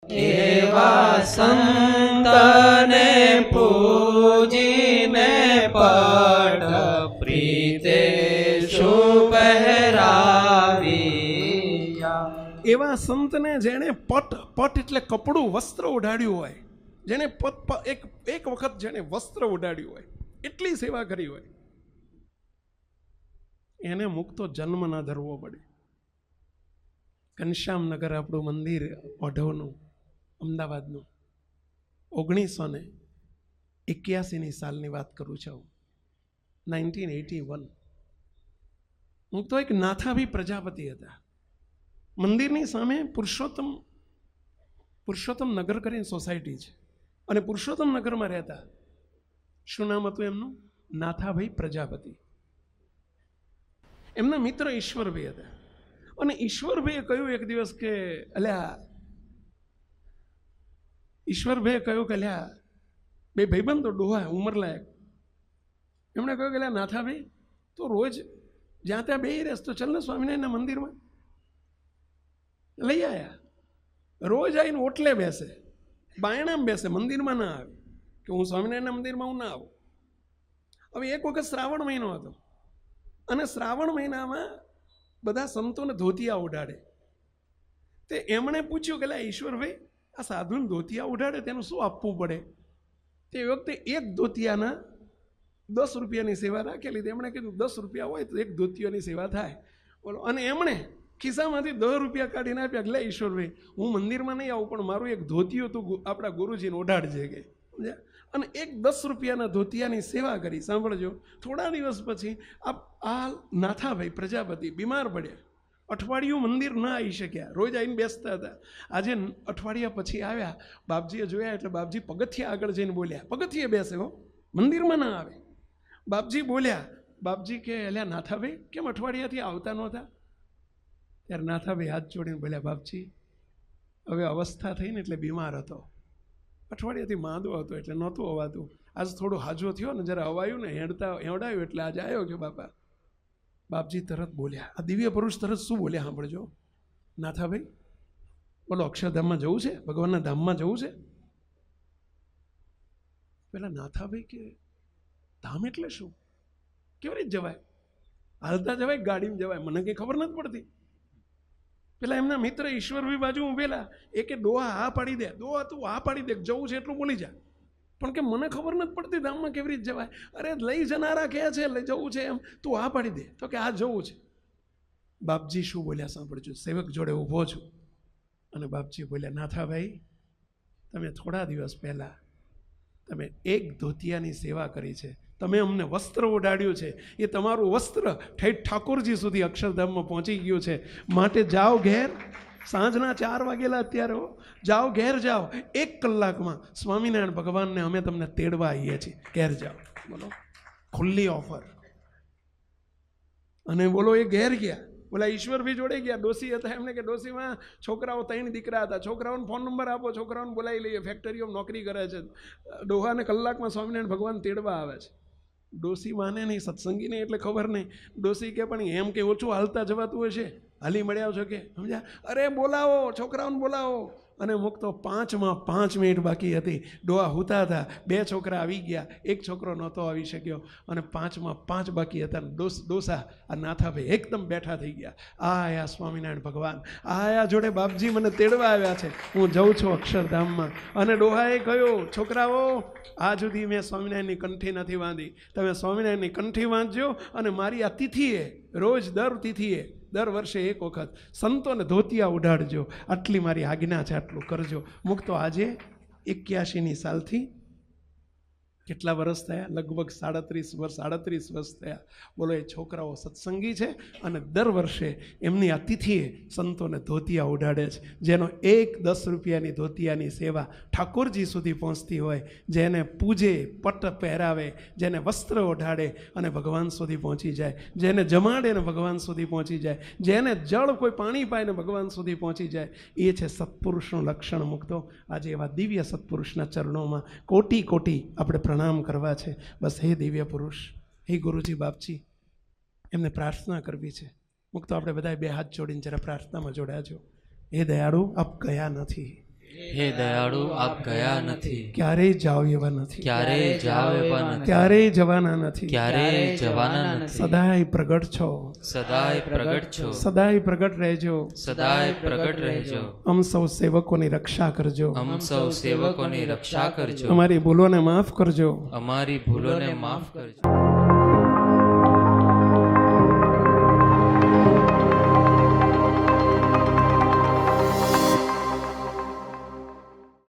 એવા સંતને પૂજીને પટ પ્રીતે શુભરાવ્યા. એવા સંતને જેણે પટ એટલે કપડું વસ્ત્ર ઓઢાડ્યું હોય, જેને એક વખત જેને વસ્ત્ર ઓઢાડ્યું હોય, એટલી સેવા કરી હોય, એને મુક્તો જન્મ ના ધરવો પડે. ઘનશ્યામનગર આપણું મંદિર ઓઢવનું, અમદાવાદનું, 1981 સાલની વાત કરું છું, 1981. હું તો એક નાથાભી પ્રજાપતિ હતા. મંદિરની સામે પુરુષોત્તમ નગર કરીને સોસાયટી છે, અને પુરુષોત્તમ નગરમાં રહેતા. શું નામ હતું એમનું? નાથાભાઈ પ્રજાપતિ. એમના મિત્ર ઈશ્વરભાઈ હતા. અને ઈશ્વરભાઈએ કહ્યું એક દિવસ કે ઈશ્વરભાઈએ કહ્યું કે બે ભાઈબંધ તો ડોહા ઉંમર લાયક. એમણે કહ્યું કે નાથાભાઈ તો રોજ જ્યાં ત્યાં બેહી રહેશ તો ચાલ ને સ્વામિનારાયણના મંદિરમાં. લઈ આવ્યા. રોજ આવીને ઓટલે બેસે, બાયણામાં બેસે, મંદિરમાં ના આવે કે હું સ્વામિનારાયણના મંદિરમાં હું ના આવું. હવે એક વખત શ્રાવણ મહિનો હતો, અને શ્રાવણ મહિનામાં બધા સંતોને ધોતિયા ઉડાડે. તે એમણે પૂછ્યું કે ઈશ્વરભાઈ, આ સાધુને ધોતિયા ઉડાડે તેનું શું આપવું પડે? તે વખતે એક ધોતિયાના 10 રૂપિયાની સેવા રાખેલી. એમણે કીધું 10 રૂપિયા હોય તો એક ધોતિયાની સેવા થાય. બોલો. અને એમણે ખિસ્સામાંથી 10 રૂપિયા કાઢીને આપ્યા કે ઈશ્વરભાઈ, હું મંદિરમાં નહીં આવું, પણ મારું એક ધોતિયું તું આપણા ગુરુજીને ઓઢાડજે કે. સમજ્યા? અને એક 10 રૂપિયાના ધોતિયાની સેવા કરી. સાંભળજો, થોડા દિવસ પછી આ નાથાભાઈ પ્રજાપતિ બીમાર પડ્યા. અઠવાડિયું મંદિર ના આવી શક્યા. રોજ આવીને બેસતા હતા. આજે અઠવાડિયા પછી આવ્યા. બાપજીએ જોયા એટલે બાપજી પગથિયા આગળ જઈને બોલ્યા. પગથિયે બેસે હો, મંદિરમાં ના આવે. બાપજી બોલ્યા. બાપજી કે નાથાભાઈ કેમ અઠવાડિયાથી આવતા નહોતા? ત્યારે નાથાભાઈ હાથ જોડીને બોલ્યા, બાપજી હવે અવસ્થા થઈ ને એટલે બીમાર હતો, અઠવાડિયાથી માંદો હતો એટલે નહોતું અવાતું. આજ થોડો હાજો થયો ને, જરા હવાયું ને હેવડાયું એટલે આજે આવ્યો કે બાપા. બાપજી તરત બોલ્યા, આ દિવ્ય પુરુષ તરત શું બોલ્યા સાંભળજો. નાથાભાઈ બોલો, અક્ષરધામમાં જવું છે? ભગવાનના ધામમાં જવું છે? પેલા નાથાભાઈ કે ધામ એટલે શું? કેવી રીતે જવાય? હાલતા જવાય, ગાડીમાં જવાય? મને કંઈ ખબર નથી પડતી. પેલા એમના મિત્ર ઈશ્વરભાઈ બાજુ ઉભેલા. એ કે ડોહા હા પાડી દે, ડોહા તું હા પાડી દે, જવું છે એટલું બોલી જા. પણ કે મને ખબર નથી પડતી ધામમાં કેવી રીતે જવાય. અરે લઈ જનારા કહે છે લઈ જવું છે એમ, તું હા પાડી દે. તો કે આ જવું છે. બાપજી શું બોલ્યા સાંભળજો. સેવક જોડે ઊભો છું અને બાપજી બોલ્યા, નાથાભાઈ તમે થોડા દિવસ પહેલા તમે એક ધોતિયાની સેવા કરી છે, તમે અમને વસ્ત્ર ઓઢાડ્યું છે, એ તમારું વસ્ત્ર ઠેઠ ઠાકોરજી સુધી અક્ષરધામમાં પહોંચી ગયું છે. માટે જાઓ ઘેર, સાંજના 4 વાગેલા અત્યારે હો, જાઓ ઘેર જાઓ, 1 કલાકમાં સ્વામિનારાયણ ભગવાનને અમે તમને તેડવા આવીએ છીએ, ઘેર જાઓ. બોલો, ખુલ્લી ઓફર. અને બોલો એ ઘેર ગયા. બોલા ઈશ્વરભાઈ જોડે ગયા. ડોસી હતા. એમને કે ડોસીમાં છોકરાઓ 3 દીકરા હતા, છોકરાઓને ફોન નંબર આપો, છોકરાઓને બોલાવી લઈએ, ફેક્ટરીઓમાં નોકરી કરે છે, ડોહાને કલાકમાં સ્વામિનારાયણ ભગવાન તેડવા આવે છે. ડોસી માને નહીં, સત્સંગી નહીં એટલે ખબર નહીં. ડોસી કે પણ એમ કે ઓછું હાલતા જવાતું હશે, હાલી મળ્યા છો કે? સમજ્યા? અરે બોલાવો, છોકરાઓને બોલાવો. અને મુકતો 5માં 5 મિનિટ બાકી હતી. ડોહા હુતા હતા. 2 છોકરા આવી ગયા, 1 છોકરો નહોતો આવી શક્યો, અને 5માં 5 બાકી હતા. ડોસા આ નાથાભાઈ એકદમ બેઠા થઈ ગયા. આયા સ્વામિનારાયણ ભગવાન, આયા જોડે બાપજી મને તેડવા આવ્યા છે, હું જઉં છું અક્ષરધામમાં. અને ડોહાએ કહ્યું, છોકરાઓ આ સુધી મેં સ્વામિનારાયણની કંઠી નથી બાંધી, તમે સ્વામિનારાયણની કંઠી બાંધજો. અને મારી આ તિથિએ, રોજ દર તિથિએ, દર વર્ષે 1 વખત સંતોને ધોતિયા ઉડાડજો, આટલી મારી આજ્ઞા છે, આટલું કરજો. મુકતો આજે 81 સાલથી કેટલા વર્ષ થયા? લગભગ 37 વર્ષ થયા. બોલો, એ છોકરાઓ સત્સંગી છે અને દર વર્ષે એમની આ તિથિએ સંતોને ધોતિયા ઉડાડે છે. જેનો 10 રૂપિયાની ધોતિયાની સેવા ઠાકોરજી સુધી પહોંચતી હોય, જેને પૂજે, પટ પહેરાવે, જેને વસ્ત્ર ઓઢાડે અને ભગવાન સુધી પહોંચી જાય, જેને જમાડે ને ભગવાન સુધી પહોંચી જાય, જેને જળ કોઈ પાણી પાય ને ભગવાન સુધી પહોંચી જાય, એ છે સત્પુરુષનું લક્ષણ. મુકતો આજે એવા દિવ્ય સત્પુરુષના ચરણોમાં કોટી કોટી આપણે પ્રણામ કરવા છે. બસ હે દિવ્ય પુરુષ, હે ગુરુજી બાપજી, એમને પ્રાર્થના કરવી છે. મુકતો આપણે બધા 2 હાથ જોડીને જરા પ્રાર્થનામાં જોડાજો. હે દયાળુ, આપ ગયા નથી, હે દયાળુ આપ ગયા નથી, ક્યારેય જાવ એવા નથી, ક્યારેય જાવ એવા નથી, ક્યારેય જવાના નથી, ક્યારેય જવાના નથી, સદાય પ્રગટ છો, સદાય પ્રગટ છો, સદાય પ્રગટ રહેજો. સદાય પ્રગટ રહેજો. અમ સૌ સેવકોની રક્ષા કરજો, અમ સૌ સેવકોની રક્ષા કરજો, અમારી ભૂલોને માફ કરજો. અમારી ભૂલોને માફ કરજો.